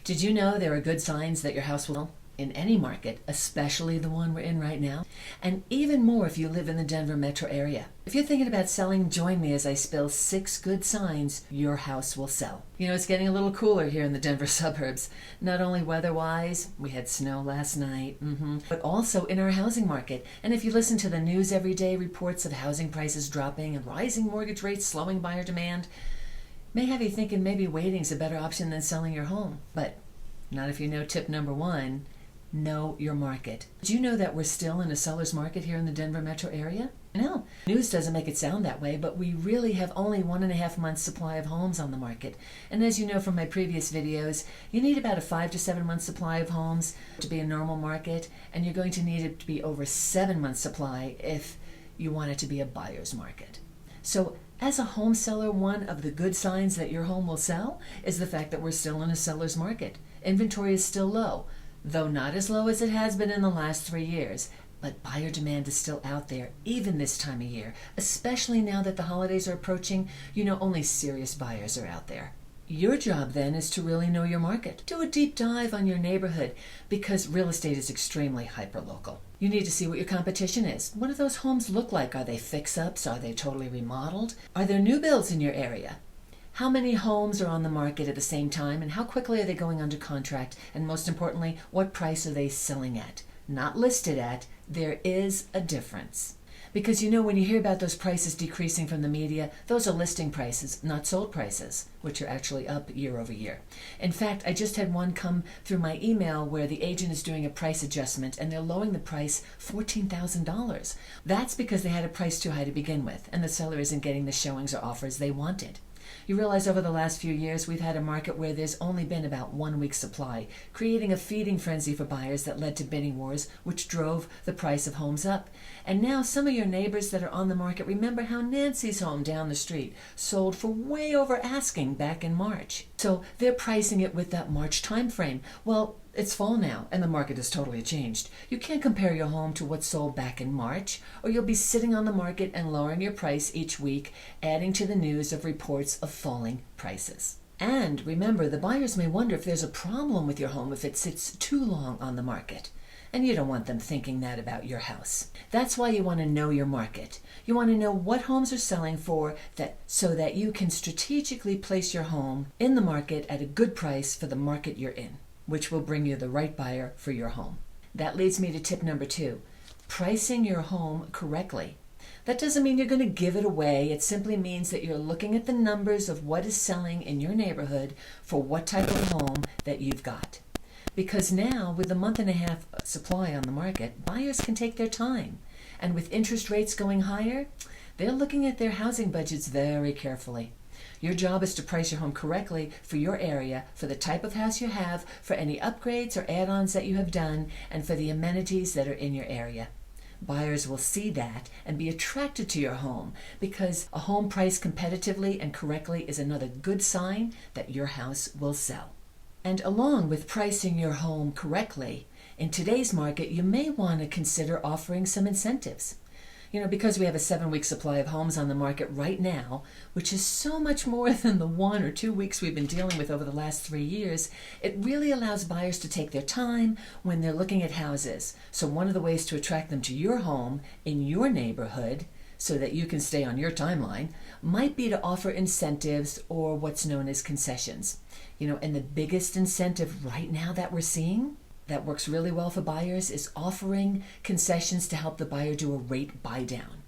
Did you know there are good signs that your house will sell in any market, especially the one we're in right now? And even more if you live in the Denver metro area. If you're thinking about selling, join me as I spill 6 good signs your house will sell. You know, it's getting a little cooler here in the Denver suburbs. Not only weather-wise, we had snow last night, but also in our housing market. And if you listen to the news every day, reports of housing prices dropping and rising mortgage rates slowing buyer demand, may have you thinking maybe waiting's a better option than selling your home. But not if you know tip number 1, know your market. Did you know that we're still in a seller's market here in the Denver metro area? No, news doesn't make it sound that way, but we really have only 1.5 months supply of homes on the market. And as you know from my previous videos, you need about a 5 to 7 month supply of homes to be a normal market, and you're going to need it to be over 7 months supply if you want it to be a buyer's market. So as a home seller, one of the good signs that your home will sell is the fact that we're still in a seller's market. Inventory is still low, though not as low as it has been in the last 3 years. But buyer demand is still out there, even this time of year, especially now that the holidays are approaching. You know, only serious buyers are out there. Your job then is to really know your market. Do a deep dive on your neighborhood, because real estate is extremely hyper-local. You need to see what your competition is. What do those homes look like? Are they fix-ups? Are they totally remodeled? Are there new builds in your area? How many homes are on the market at the same time, and how quickly are they going under contract? And most importantly, what price are they selling at? Not listed at. There is a difference. Because you know, when you hear about those prices decreasing from the media, those are listing prices, not sold prices, which are actually up year over year. In fact, I just had one come through my email where the agent is doing a price adjustment and they're lowering the price $14,000. That's because they had a price too high to begin with, and the seller isn't getting the showings or offers they wanted. You realize over the last few years we've had a market where there's only been about 1 week's supply, creating a feeding frenzy for buyers that led to bidding wars, which drove the price of homes up. And now some of your neighbors that are on the market remember how Nancy's home down the street sold for way over asking back in March. So they're pricing it with that March time frame. Well, it's fall now, and the market has totally changed. You can't compare your home to what sold back in March, or you'll be sitting on the market and lowering your price each week, adding to the news of reports of falling prices. And remember, the buyers may wonder if there's a problem with your home if it sits too long on the market. And you don't want them thinking that about your house. That's why you want to know your market. You want to know what homes are selling for, so that you can strategically place your home in the market at a good price for the market you're in, which will bring you the right buyer for your home. That leads me to tip number 2, pricing your home correctly. That doesn't mean you're going to give it away. It simply means that you're looking at the numbers of what is selling in your neighborhood for what type of home that you've got. Because now, with a 1.5 month supply on the market, buyers can take their time. And with interest rates going higher, they're looking at their housing budgets very carefully. Your job is to price your home correctly for your area, for the type of house you have, for any upgrades or add-ons that you have done, and for the amenities that are in your area. Buyers will see that and be attracted to your home, because a home priced competitively and correctly is another good sign that your house will sell. And along with pricing your home correctly, in today's market, you may want to consider offering some incentives. You know, because we have a 7-week supply of homes on the market right now, which is so much more than the 1 or 2 weeks we've been dealing with over the last 3 years, it really allows buyers to take their time when they're looking at houses. So one of the ways to attract them to your home in your neighborhood, so that you can stay on your timeline, might be to offer incentives or what's known as concessions. You know, and the biggest incentive right now that we're seeing that works really well for buyers is offering concessions to help the buyer do a rate buy down.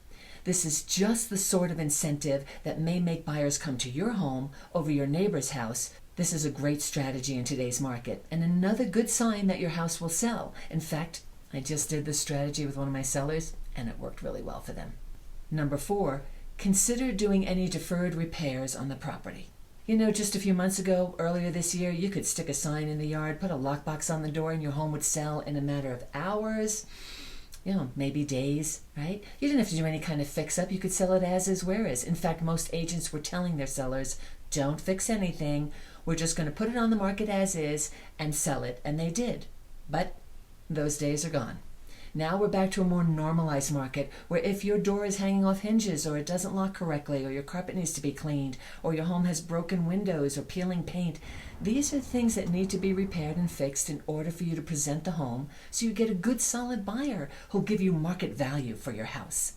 This is just the sort of incentive that may make buyers come to your home over your neighbor's house. This is a great strategy in today's market, and another good sign that your house will sell. In fact, I just did this strategy with one of my sellers, and it worked really well for them. Number 4, consider doing any deferred repairs on the property. You know, just a few months ago, earlier this year, you could stick a sign in the yard, put a lockbox on the door, and your home would sell in a matter of hours, you know, maybe days, right? You didn't have to do any kind of fix-up. You could sell it as is, where is. In fact, most agents were telling their sellers, don't fix anything. We're just going to put it on the market as is and sell it, and they did. But those days are gone. Now we're back to a more normalized market where if your door is hanging off hinges or it doesn't lock correctly or your carpet needs to be cleaned or your home has broken windows or peeling paint, these are things that need to be repaired and fixed in order for you to present the home so you get a good solid buyer who'll give you market value for your house.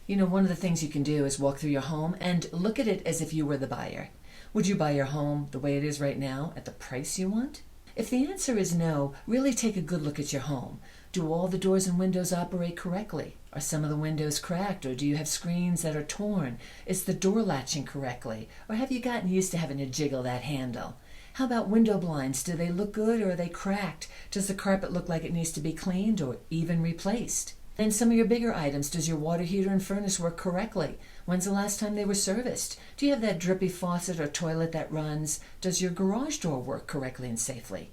You know, one of the things you can do is walk through your home and look at it as if you were the buyer. Would you buy your home the way it is right now at the price you want? If the answer is no, really take a good look at your home. Do all the doors and windows operate correctly? Are some of the windows cracked, or do you have screens that are torn? Is the door latching correctly, or have you gotten used to having to jiggle that handle? How about window blinds? Do they look good or are they cracked? Does the carpet look like it needs to be cleaned or even replaced? And some of your bigger items, does your water heater and furnace work correctly? When's the last time they were serviced? Do you have that drippy faucet or toilet that runs? Does your garage door work correctly and safely?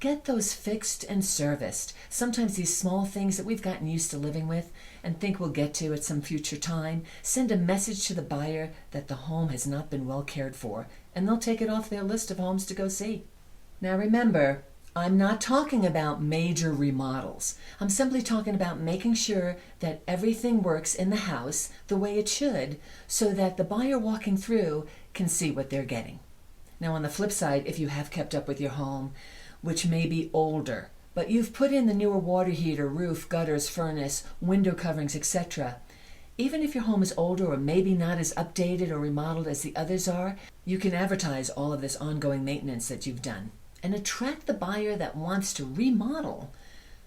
Get those fixed and serviced. Sometimes these small things that we've gotten used to living with and think we'll get to at some future time, send a message to the buyer that the home has not been well cared for, and they'll take it off their list of homes to go see. Now remember, I'm not talking about major remodels. I'm simply talking about making sure that everything works in the house the way it should so that the buyer walking through can see what they're getting. Now on the flip side, if you have kept up with your home, which may be older, but you've put in the newer water heater, roof, gutters, furnace, window coverings, etc., even if your home is older or maybe not as updated or remodeled as the others are, you can advertise all of this ongoing maintenance that you've done and attract the buyer that wants to remodel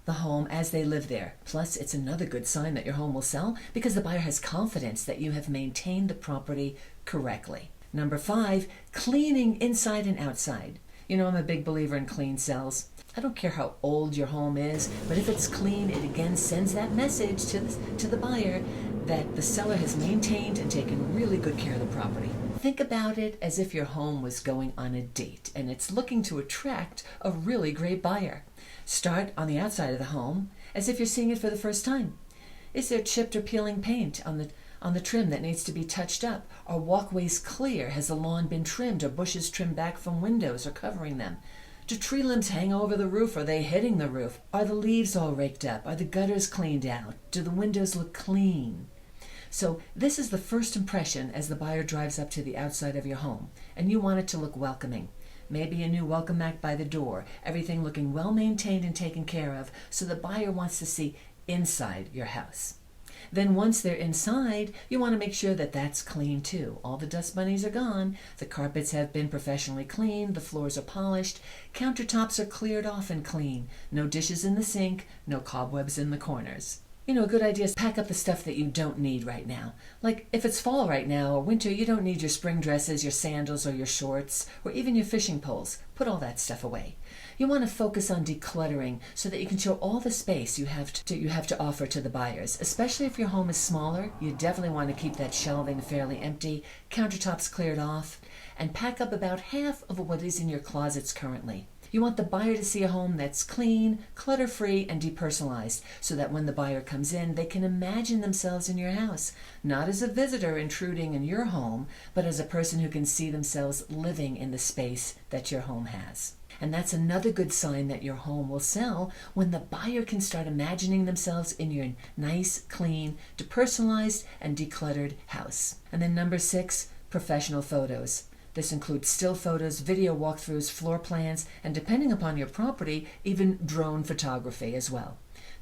the home as they live there. Plus, it's another good sign that your home will sell because the buyer has confidence that you have maintained the property correctly. Number 5, cleaning inside and outside. You know, I'm a big believer in clean sells. I don't care how old your home is, but if it's clean, it again sends that message to the buyer that the seller has maintained and taken really good care of the property. Think about it as if your home was going on a date and it's looking to attract a really great buyer. Start on the outside of the home as if you're seeing it for the first time. Is there chipped or peeling paint on the trim that needs to be touched up? Are walkways clear? Has the lawn been trimmed or bushes trimmed back from windows or covering them? Do tree limbs hang over the roof? Are they hitting the roof? Are the leaves all raked up? Are the gutters cleaned out? Do the windows look clean? So this is the first impression as the buyer drives up to the outside of your home, and you want it to look welcoming. Maybe a new welcome mat by the door, everything looking well maintained and taken care of, so the buyer wants to see inside your house. Then once they're inside, you want to make sure that that's clean too. All the dust bunnies are gone, the carpets have been professionally cleaned, the floors are polished, countertops are cleared off and clean, no dishes in the sink, no cobwebs in the corners. You know, a good idea is pack up the stuff that you don't need right now. Like if it's fall right now or winter, you don't need your spring dresses, your sandals or your shorts, or even your fishing poles. Put all that stuff away. You want to focus on decluttering so that you can show all the space you have to offer to the buyers. Especially if your home is smaller, you definitely want to keep that shelving fairly empty, countertops cleared off, and pack up about half of what is in your closets currently. You want the buyer to see a home that's clean, clutter-free, and depersonalized, so that when the buyer comes in, they can imagine themselves in your house, not as a visitor intruding in your home, but as a person who can see themselves living in the space that your home has. And that's another good sign that your home will sell when the buyer can start imagining themselves in your nice, clean, depersonalized, and decluttered house. And then number 6, professional photos. This includes still photos, video walkthroughs, floor plans, and depending upon your property, even drone photography as well.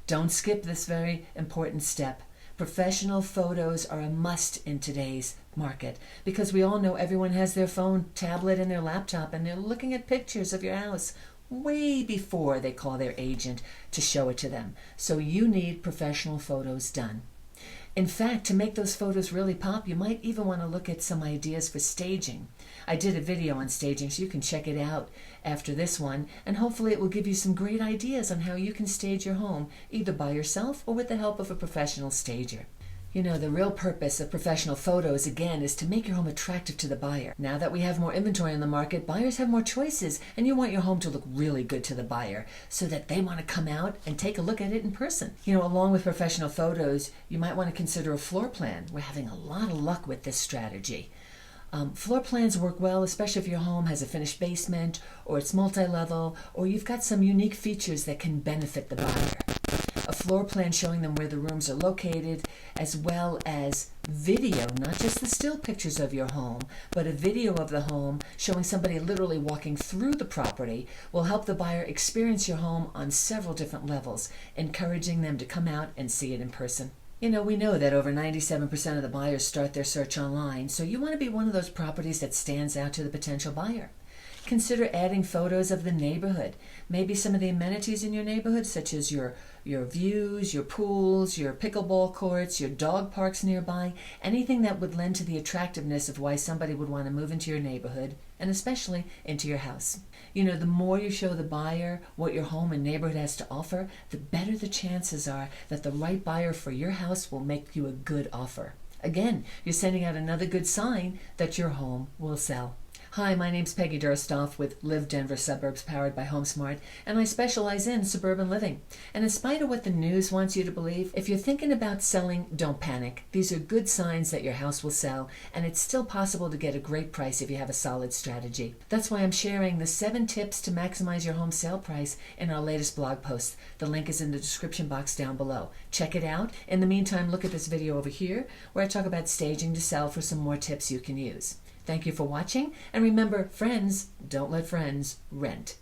Don't skip this very important step. Professional photos are a must in today's market because we all know everyone has their phone, tablet, and their laptop, and they're looking at pictures of your house way before they call their agent to show it to them. So you need professional photos done. In fact, to make those photos really pop, you might even want to look at some ideas for staging. I did a video on staging, so you can check it out after this one, and hopefully it will give you some great ideas on how you can stage your home, either by yourself or with the help of a professional stager. You know, the real purpose of professional photos, again, is to make your home attractive to the buyer. Now that we have more inventory on the market, buyers have more choices, and you want your home to look really good to the buyer so that they want to come out and take a look at it in person. You know, along with professional photos, you might want to consider a floor plan. We're having a lot of luck with this strategy. Floor plans work well, especially if your home has a finished basement, or it's multi-level, or you've got some unique features that can benefit the buyer. A floor plan showing them where the rooms are located, as well as video, not just the still pictures of your home, but a video of the home showing somebody literally walking through the property will help the buyer experience your home on several different levels, encouraging them to come out and see it in person. You know, we know that over 97% of the buyers start their search online, so you want to be one of those properties that stands out to the potential buyer. Consider adding photos of the neighborhood, maybe some of the amenities in your neighborhood, such as your views, your pools, your pickleball courts, your dog parks nearby, anything that would lend to the attractiveness of why somebody would want to move into your neighborhood, and especially into your house. You know, the more you show the buyer what your home and neighborhood has to offer, the better the chances are that the right buyer for your house will make you a good offer. Again, you're sending out another good sign that your home will sell. Hi, my name's Peggy Dursthoff with Live Denver Suburbs, powered by HomeSmart, and I specialize in suburban living. And in spite of what the news wants you to believe, if you're thinking about selling, don't panic. These are good signs that your house will sell, and it's still possible to get a great price if you have a solid strategy. That's why I'm sharing the 7 tips to maximize your home sale price in our latest blog post. The link is in the description box down below. Check it out. In the meantime, look at this video over here where I talk about staging to sell for some more tips you can use. Thank you for watching, and remember, friends don't let friends rent.